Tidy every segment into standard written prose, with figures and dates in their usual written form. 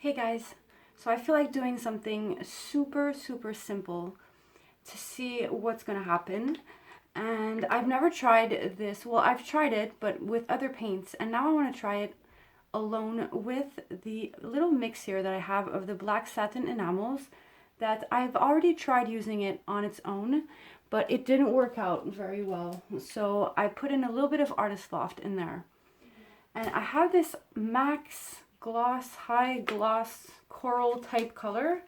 Hey guys, so I feel like doing something super simple to see what's gonna happen. And I've never tried this. Well, I've tried it, but with other paints, and now I want to try it alone with the little mix here that I have of the black satin enamels that I've already tried using it on its own, but it didn't work out very well. So I put in a little bit of Artist Loft in there. And I have this Max Gloss, high gloss coral type color.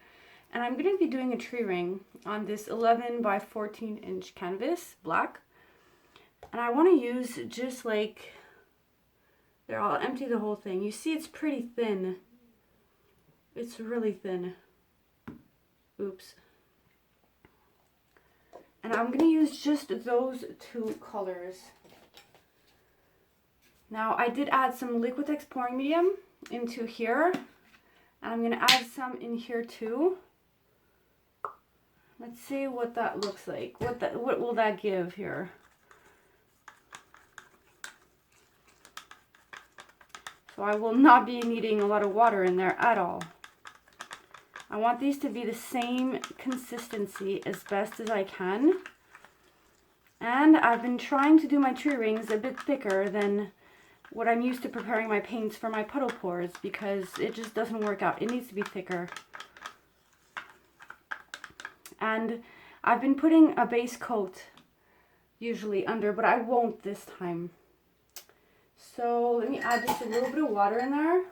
And I'm going to be doing a tree ring on this 11 by 14 inch canvas, black. And I want to use just like, there, I'll empty the whole thing. You see it's pretty thin. It's really thin. Oops. And I'm going to use just those two colors. Now I did add some Liquitex pouring medium into here. And I'm going to add some in here too. Let's see what that looks like. What will that give here? So I will not be needing a lot of water in there at all. I want these to be the same consistency as best as I can. And I've been trying to do my tree rings a bit thicker than what I'm used to preparing my paints for my puddle pours because it just doesn't work out. It needs to be thicker. And I've been putting a base coat usually under, but I won't this time. So let me add just a little bit of water in there.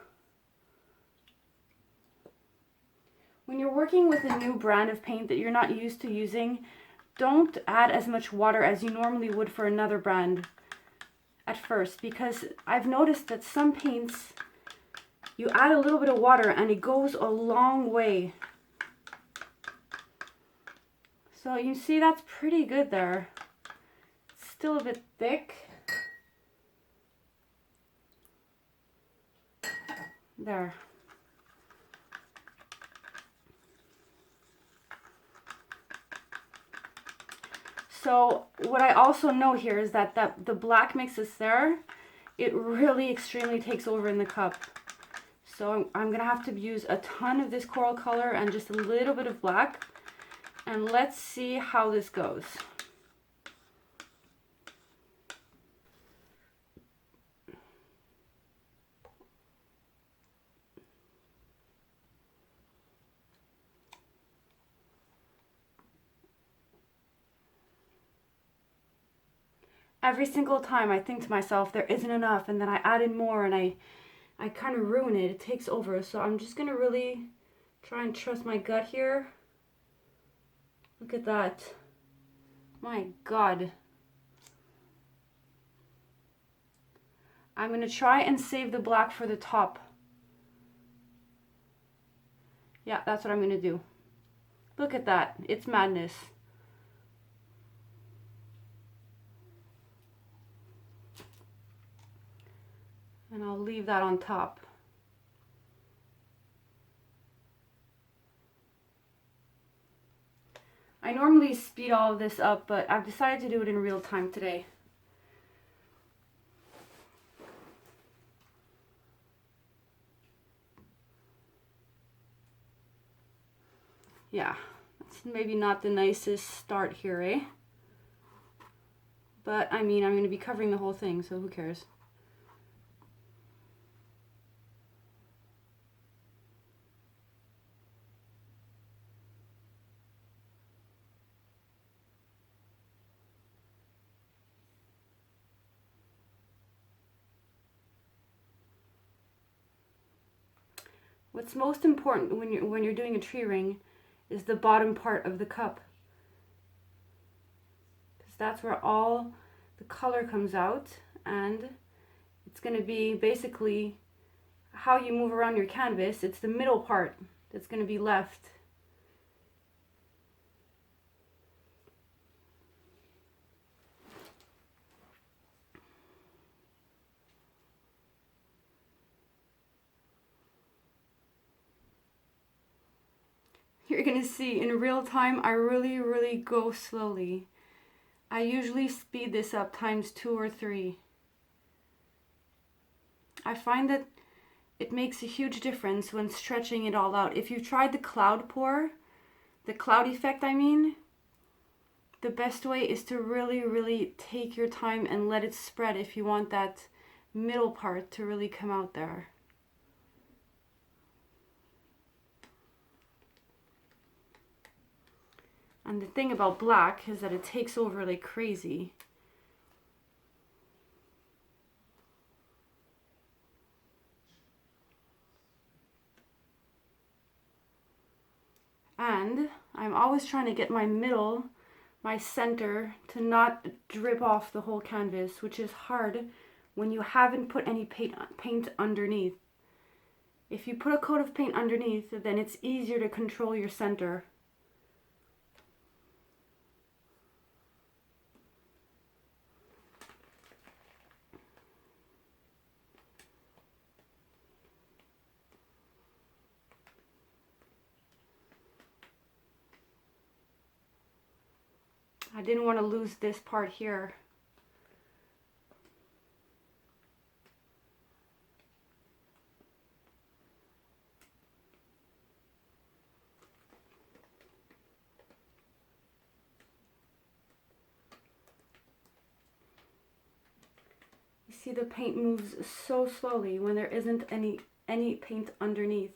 When you're working with a new brand of paint that you're not used to using, don't add as much water as you normally would for another brand at first, because I've noticed that some paints, you add a little bit of water and it goes a long way. So you see that's pretty good there. It's still a bit thick. There. So what I also know here is that the black mix is there. It really extremely takes over in the cup. So I'm going to have to use a ton of this coral color and just a little bit of black. And let's see how this goes. Every single time I think to myself there isn't enough, and then I add in more and I kind of ruin it. It takes over. So I'm just going to really try and trust my gut here. Look at that. My God. I'm going to try and save the black for the top. Yeah, that's what I'm going to do. Look at that. It's madness. And I'll leave that on top. I normally speed all of this up, but I've decided to do it in real time today. Yeah, that's maybe not the nicest start here, eh? But I mean, I'm going to be covering the whole thing, so who cares? What's most important when you're doing a tree ring is the bottom part of the cup, because that's where all the color comes out, and it's going to be basically how you move around your canvas. It's the middle part that's going to be left. You're going to see in real time, I really go slowly. I usually speed this up times 2 or 3. I find that it makes a huge difference when stretching it all out. If you've tried the cloud pour, the cloud effect I mean, the best way is to really take your time and let it spread if you want that middle part to really come out there. And the thing about black is that it takes over like crazy. And I'm always trying to get my middle, my center, to not drip off the whole canvas, which is hard when you haven't put any paint underneath. If you put a coat of paint underneath, then it's easier to control your center. I didn't want to lose this part here. You see the paint moves so slowly when there isn't any paint underneath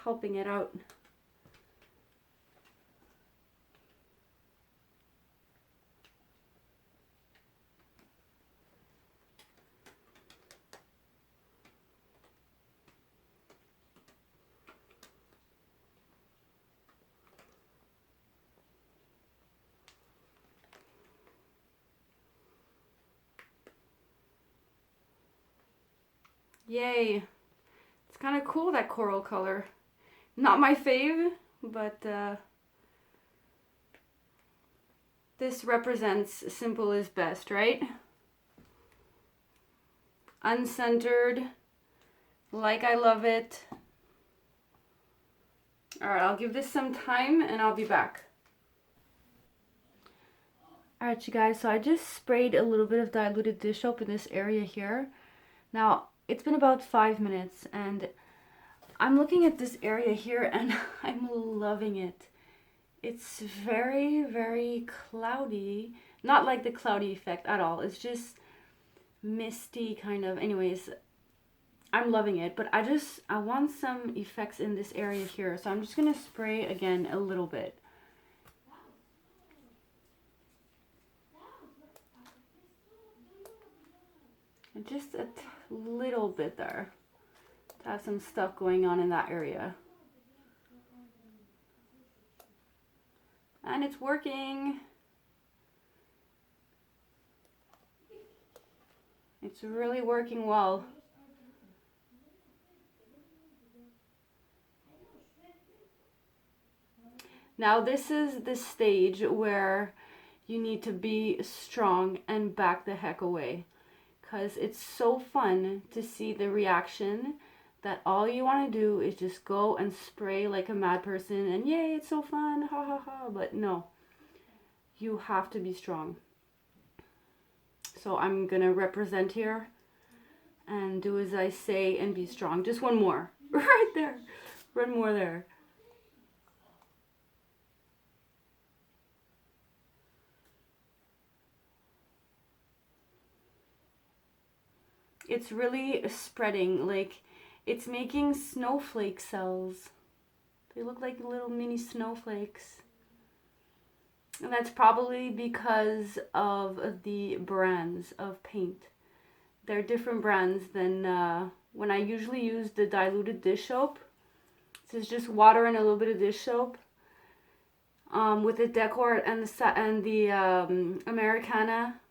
helping it out. Yay! It's kind of cool, that coral color. Not my fave, but this represents simple is best, right? Uncentered, like I love it. Alright, I'll give this some time and I'll be back. Alright you guys, so I just sprayed a little bit of diluted dish soap in this area here. Now, it's been about 5 minutes and I'm looking at this area here and I'm loving it. It's very cloudy. Not like the cloudy effect at all. It's just misty kind of. Anyways, I'm loving it. But I want some effects in this area here. So I'm just going to spray again a little bit. And just a little bit there to have some stuff going on in that area. And it's working. It's really working well. Now this is the stage where you need to be strong and back the heck away. Because it's so fun to see the reaction that all you want to do is just go and spray like a mad person and yay, it's so fun, ha ha ha. But no, you have to be strong. So I'm going to represent here and do as I say and be strong. Just one more, right there, one more there. It's really spreading, like it's making snowflake cells. They look like little mini snowflakes. And that's probably because of the brands of paint. They're different brands than when I usually use the diluted dish soap. This is just water and a little bit of dish soap. With the DecoArt and the Americana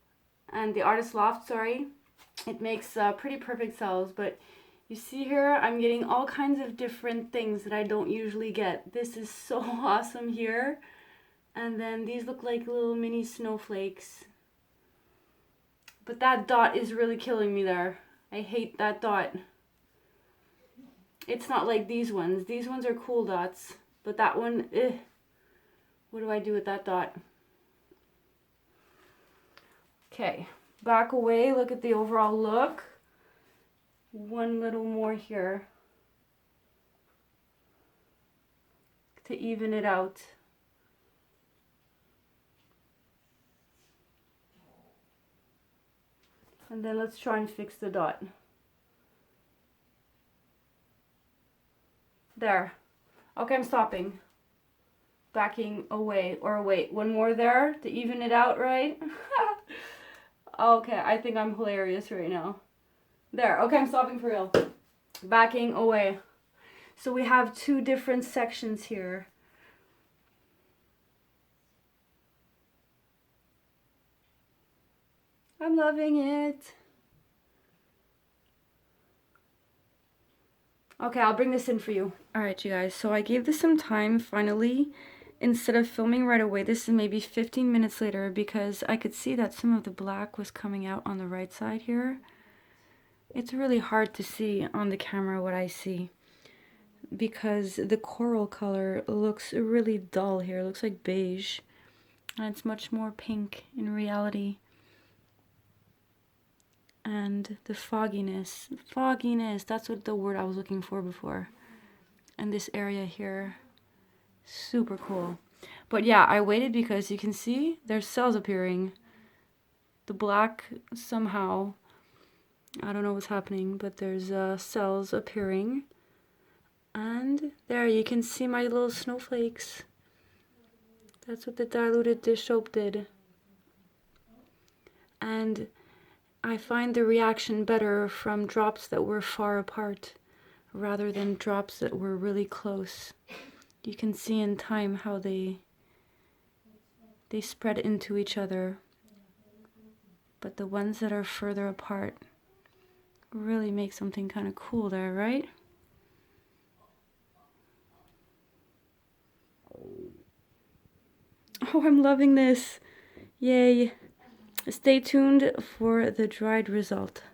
and the Artist Loft, sorry. It makes pretty perfect cells, but you see here I'm getting all kinds of different things that I don't usually get. This is so awesome here. And then these look like little mini snowflakes. But that dot is really killing me there. I hate that dot. It's not like these ones. These ones are cool dots. But that one, what do I do with that dot? Okay. Back away, look at the overall look. One little more here. to even it out. And then let's try and fix the dot. There. Okay, I'm stopping. Backing away. Or wait, one more there to even it out, right? Okay, I think I'm hilarious right now. There. Okay, I'm stopping for real. Backing away. So we have two different sections here. I'm loving it. Okay, I'll bring this in for you. Alright, you guys, so I gave this some time finally. Instead of filming right away, this is maybe 15 minutes later because I could see that some of the black was coming out on the right side here. It's really hard to see on the camera what I see because the coral color looks really dull here. It looks like beige, and it's much more pink in reality. And the fogginess, that's what the word I was looking for before. And this area here, super cool. But yeah, I waited because you can see there's cells appearing. The black somehow, I don't know what's happening, but there's cells appearing. And there you can see my little snowflakes. That's what the diluted dish soap did. And I find the reaction better from drops that were far apart rather than drops that were really close. You can see in time how they spread into each other. But the ones that are further apart really make something kind of cool there, right? Oh, I'm loving this. Yay. Stay tuned for the dried result.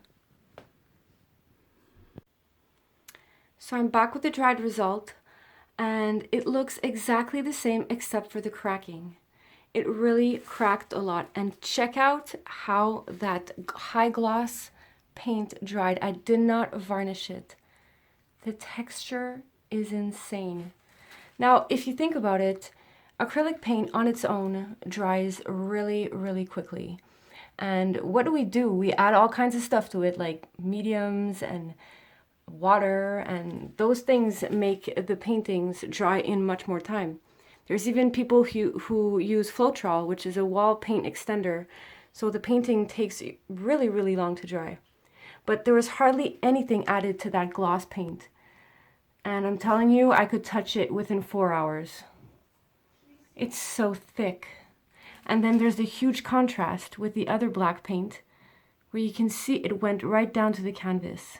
So I'm back with the dried result, and it looks exactly the same except for the cracking. It really cracked a lot, and check out how that high gloss paint dried. I did not varnish it. The texture is insane. Now, if you think about it, acrylic paint on its own dries really, really quickly. And what do? We add all kinds of stuff to it, like mediums and water, and those things make the paintings dry in much more time. There's even people who use Floetrol, which is a wall paint extender, so the painting takes really, really long to dry. But there was hardly anything added to that gloss paint. And I'm telling you, I could touch it within 4 hours. It's so thick. And then there's the huge contrast with the other black paint, where you can see it went right down to the canvas.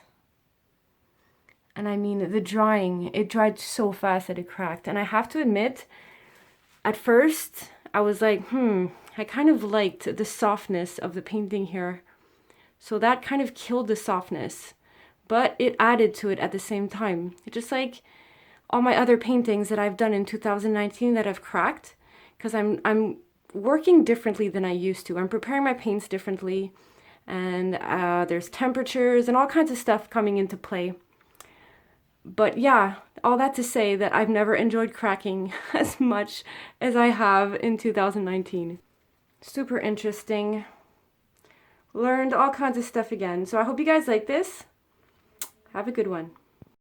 And I mean, the drying, it dried so fast that it cracked. And I have to admit, at first, I was like, I kind of liked the softness of the painting here. So that kind of killed the softness, but it added to it at the same time. Just like all my other paintings that I've done in 2019 that have cracked, because I'm working differently than I used to. I'm preparing my paints differently, and there's temperatures and all kinds of stuff coming into play. But yeah, all that to say that I've never enjoyed cracking as much as I have in 2019. Super interesting. Learned all kinds of stuff again. So I hope you guys like this. Have a good one.